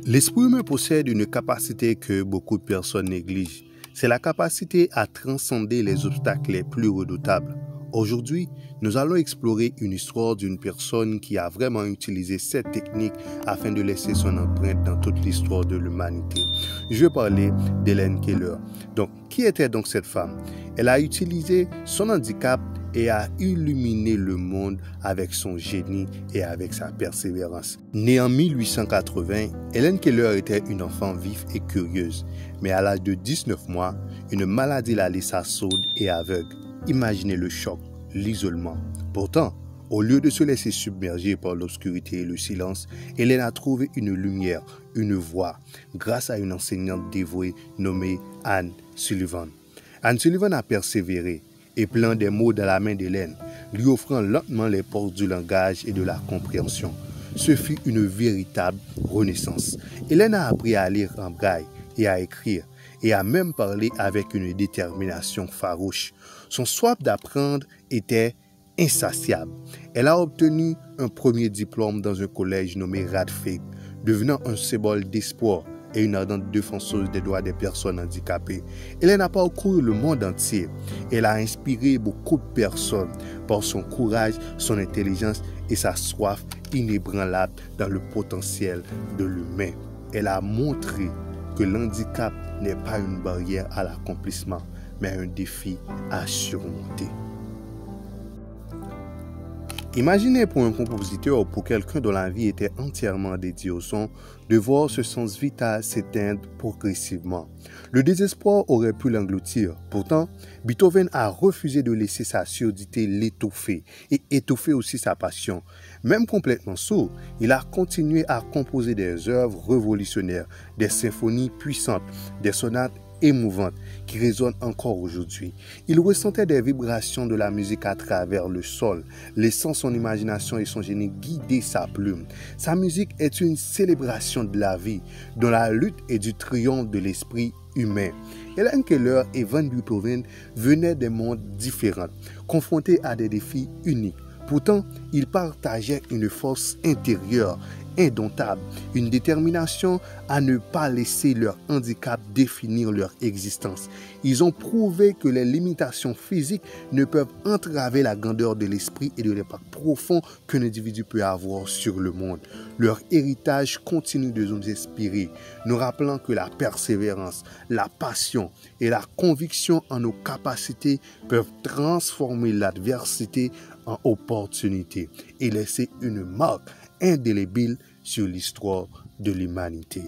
L'esprit humain possède une capacité que beaucoup de personnes négligent. C'est la capacité à transcender les obstacles les plus redoutables. Aujourd'hui, nous allons explorer une histoire d'une personne qui a vraiment utilisé cette technique afin de laisser son empreinte dans toute l'histoire de l'humanité. Je vais parler d'Helen Keller. Donc, qui était donc cette femme? Elle a utilisé son handicap et a illuminé le monde avec son génie et avec sa persévérance. Née en 1880, Helen Keller était une enfant vive et curieuse. Mais à l'âge de 19 mois, une maladie la laissa sourde et aveugle. Imaginez le choc, l'isolement. Pourtant, au lieu de se laisser submerger par l'obscurité et le silence, Helen a trouvé une lumière, une voie, grâce à une enseignante dévouée nommée Anne Sullivan. Anne Sullivan a persévéré et plein des mots dans la main d'Hélène, lui offrant lentement les portes du langage et de la compréhension. Ce fut une véritable renaissance. Hélène a appris à lire en braille et à écrire, et à même parler avec une détermination farouche. Son soif d'apprendre était insatiable. Elle a obtenu un premier diplôme dans un collège nommé Radcliffe, devenant un symbole d'espoir et une ardente défenseuse des droits des personnes handicapées. Elle a parcouru le monde entier. Elle a inspiré beaucoup de personnes par son courage, son intelligence et sa soif inébranlable dans le potentiel de l'humain. Elle a montré que l'handicap n'est pas une barrière à l'accomplissement, mais un défi à surmonter. Imaginez pour un compositeur ou pour quelqu'un dont la vie était entièrement dédiée au son, de voir ce sens vital s'éteindre progressivement. Le désespoir aurait pu l'engloutir. Pourtant, Beethoven a refusé de laisser sa surdité l'étouffer et étouffer aussi sa passion. Même complètement sourd, il a continué à composer des œuvres révolutionnaires, des symphonies puissantes, des sonates émouvantes qui résonnent encore aujourd'hui. Il ressentait des vibrations de la musique à travers le sol, laissant son imagination et son génie guider sa plume. Sa musique est une célébration de la vie, dont la lutte est du triomphe de l'esprit humain. Helen Keller et Van Beethoven venaient des mondes différents, confrontés à des défis uniques. Pourtant, ils partageaient une force intérieure indomptable, une détermination à ne pas laisser leur handicap définir leur existence. Ils ont prouvé que les limitations physiques ne peuvent entraver la grandeur de l'esprit et de l'impact profond qu'un individu peut avoir sur le monde. Leur héritage continue de nous inspirer, nous rappelant que la persévérance, la passion et la conviction en nos capacités peuvent transformer l'adversité en opportunité et laisser une marque indélébile sur l'histoire de l'humanité.